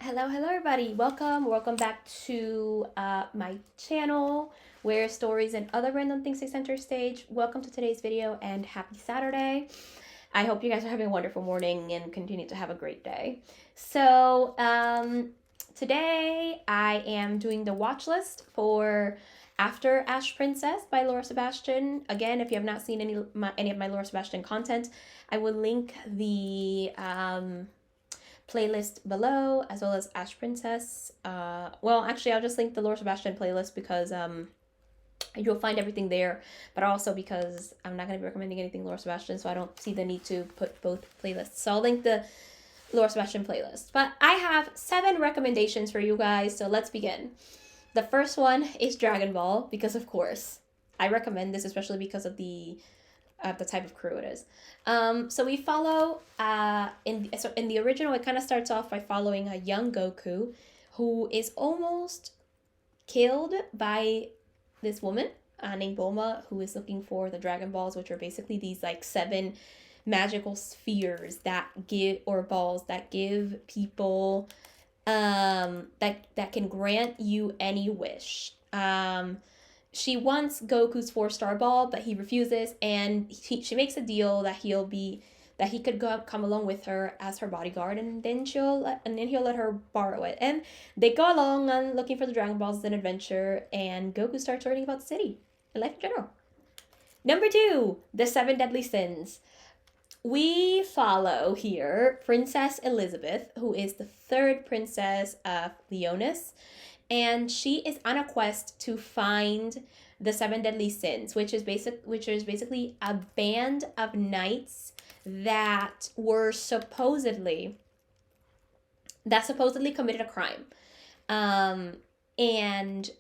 Hello everybody. Welcome back to my channel where stories and other random things take center stage. Welcome to today's video and happy Saturday. I hope you guys are having a wonderful morning and continue to have a great day. So today I am doing the watch list for After Ash Princess by Laura Sebastian. Again, if you have not seen any of my Laura Sebastian content, I will link the playlist below, as well as Ash Princess. Well, actually, I'll just link the Laura Sebastian playlist because you'll find everything there, but also because I'm not going to be recommending anything Laura Sebastian, so I don't see the need to put both playlists. So I'll link the Laura Sebastian playlist. But I have 7 recommendations for you guys, so let's begin. The first one is Dragon Ball, because of course, I recommend this, especially because of the type of crew it is. So we follow in the original, it kind of starts off by following a young Goku who is almost killed by this woman named Bulma, who is looking for the Dragon Balls, which are basically these like 7 magical spheres that give, or balls that give people that can grant you any wish. She wants Goku's 4-star ball, but he refuses, and she makes a deal that he could come along with her as her bodyguard, and then he'll let her borrow it. And they go along on looking for the Dragon Balls as an adventure, and Goku starts learning about the city and life in general. Number 2, the 7 deadly sins. We follow here Princess Elizabeth, who is the 3rd princess of Leonis, and she is on a quest to find the 7 deadly sins, which is basically a band of knights that supposedly committed a crime, and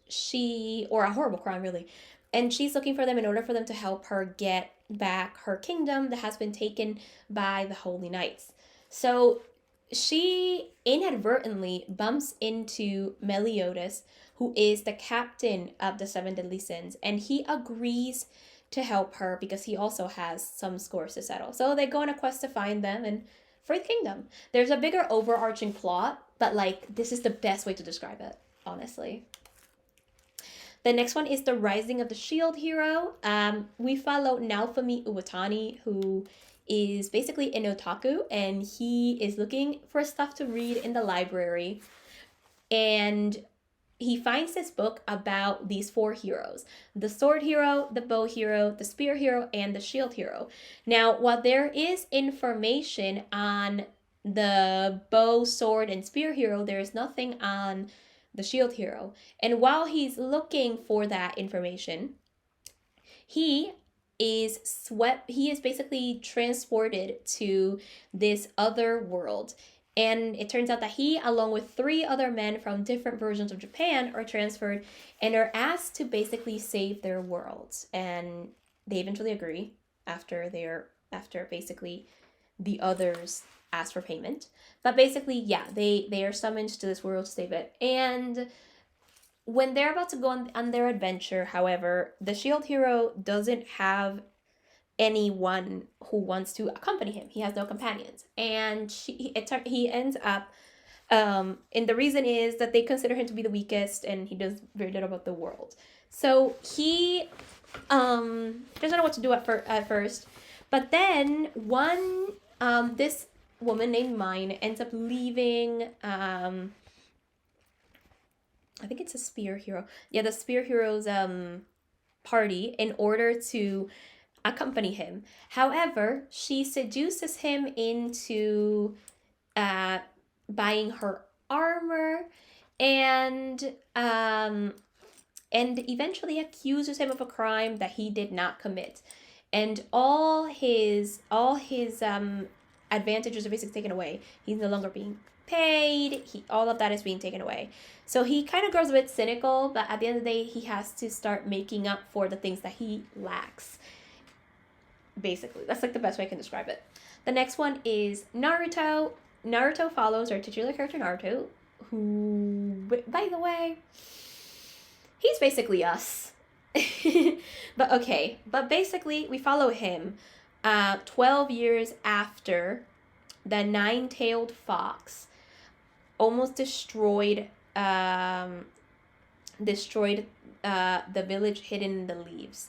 or a horrible crime really, and she's looking for them in order for them to help her get back her kingdom that has been taken by the Holy Knights. So she inadvertently bumps into Meliodas, who is the captain of the 7 deadly sins, and he agrees to help her because he also has some scores to settle. So they go on a quest to find them and free the kingdom. There's a bigger overarching plot, but like this is the best way to describe it, honestly. The next one is the Rising of the Shield Hero. We follow Naofumi Uwatani, who is basically an otaku, and he is looking for stuff to read in the library, and he finds this book about these 4 heroes: the sword hero, the bow hero, the spear hero, and the shield hero. Now, while there is information on the bow, sword, and spear hero, there is nothing on the shield hero. And while he's looking for that information, he is basically transported to this other world, and it turns out that he, along with 3 other men from different versions of Japan, are transferred and are asked to basically save their worlds. And they eventually agree after basically the others ask for payment. But basically, yeah, they are summoned to this world to save it. And when they're about to go on their adventure, however, the shield hero doesn't have anyone who wants to accompany him. He has no companions, and he ends up and the reason is that they consider him to be the weakest, and he does very little about the world. So he doesn't know what to do at first, but then this woman named Mine ends up leaving I think it's a spear hero. Yeah, the spear hero's party in order to accompany him. However, she seduces him into buying her armor, and eventually accuses him of a crime that he did not commit. And all his advantages are basically taken away. He's no longer being paid. All of that is being taken away. So he kind of grows a bit cynical, but at the end of the day, he has to start making up for the things that he lacks. Basically, that's like the best way I can describe it. The next one is Naruto. Naruto follows our titular character Naruto, who, by the way, he's basically us. But basically we follow him 12 years after the 9-tailed fox almost destroyed the village hidden in the leaves.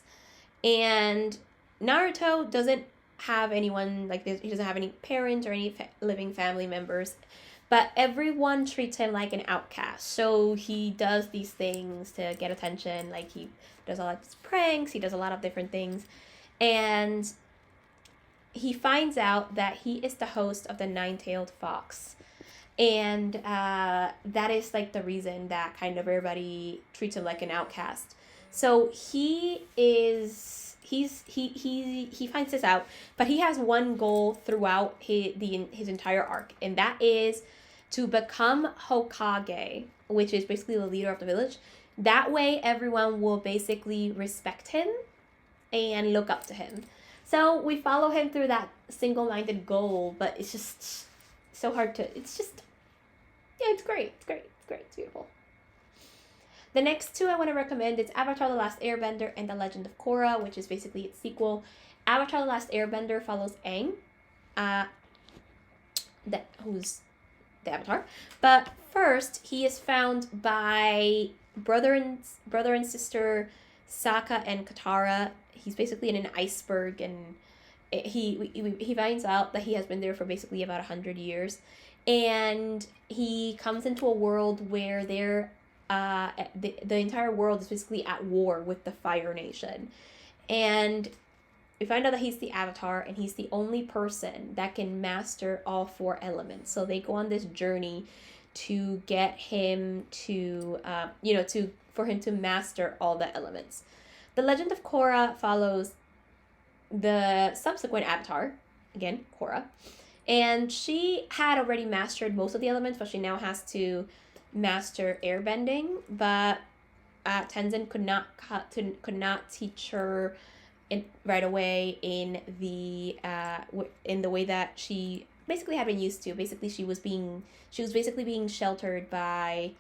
And Naruto doesn't have anyone like this. He doesn't have any parents or any living family members, but everyone treats him like an outcast. So he does these things to get attention. Like he does a lot of pranks. He does a lot of different things, and he finds out that he is the host of the Nine-Tailed Fox. And that is like the reason that kind of everybody treats him like an outcast. So he finds this out, but he has one goal throughout his entire arc, and that is to become Hokage, which is basically the leader of the village. That way everyone will basically respect him and look up to him. So we follow him through that single-minded goal, but it's just so hard to, it's just, yeah, it's great. It's beautiful. The next two I want to recommend is Avatar: The Last Airbender and The Legend of Korra, which is basically its sequel. Avatar: The Last Airbender follows Aang, who's the Avatar. But first, he is found by brother and sister Sokka and Katara. He's basically in an iceberg, and he finds out that he has been there for basically about 100 years. And he comes into a world where the entire world is basically at war with the Fire Nation. And we find out that he's the Avatar, and he's the only person that can master all 4 elements. So they go on this journey to get him to, for him to master all the elements. The Legend of Korra follows the subsequent Avatar, again, Korra. And she had already mastered most of the elements, but she now has to master airbending. But Tenzin could not teach her right away in the way that she basically had been used to. Basically, she was basically being sheltered by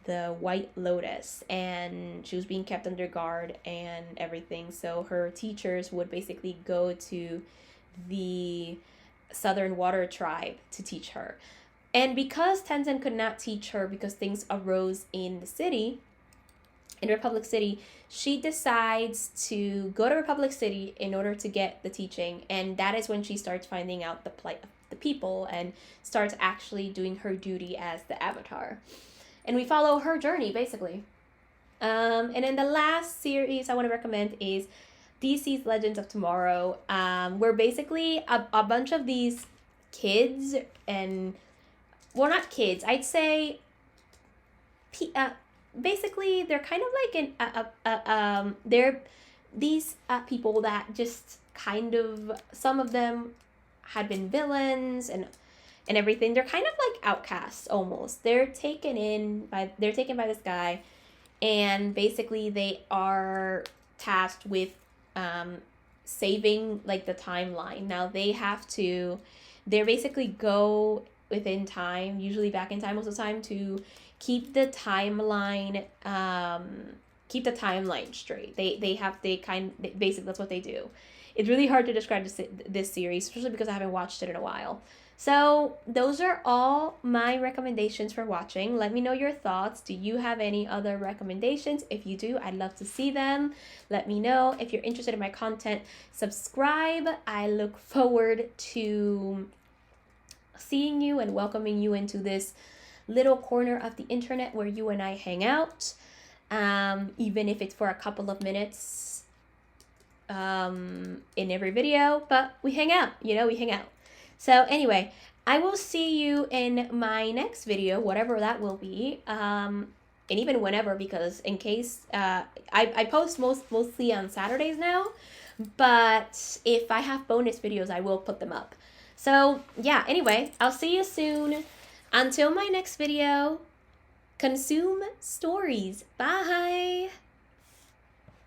the White Lotus, and she was being kept under guard and everything. So her teachers would basically go to the Southern Water Tribe to teach her. And because Tenzin could not teach her because things arose in the city, in Republic City, she decides to go to Republic City in order to get the teaching. And that is when she starts finding out the plight of the people and starts actually doing her duty as the Avatar. And we follow her journey, basically. And then the last series I want to recommend is DC's Legends of Tomorrow, where basically a bunch of these kids and, well, not kids, I'd say, basically they're kind of like they're these people that just kind of, some of them had been villains and everything. They're kind of like outcasts almost. They're taken by this guy, and basically they are tasked with saving like the timeline. Now they basically go within time, usually back in time most of the time, to keep the timeline straight. Basically that's what they do. It's really hard to describe this series, especially because I haven't watched it in a while. So those are all my recommendations for watching. Let me know your thoughts. Do you have any other recommendations? If you do, I'd love to see them. Let me know. If you're interested in my content, subscribe. I look forward to seeing you and welcoming you into this little corner of the internet where you and I hang out, even if it's for a couple of minutes in every video, but we hang out, we hang out. So anyway, I will see you in my next video, whatever that will be, and even whenever, because in case, I post mostly on Saturdays now, but if I have bonus videos, I will put them up. So yeah, anyway, I'll see you soon. Until my next video, consume stories. Bye!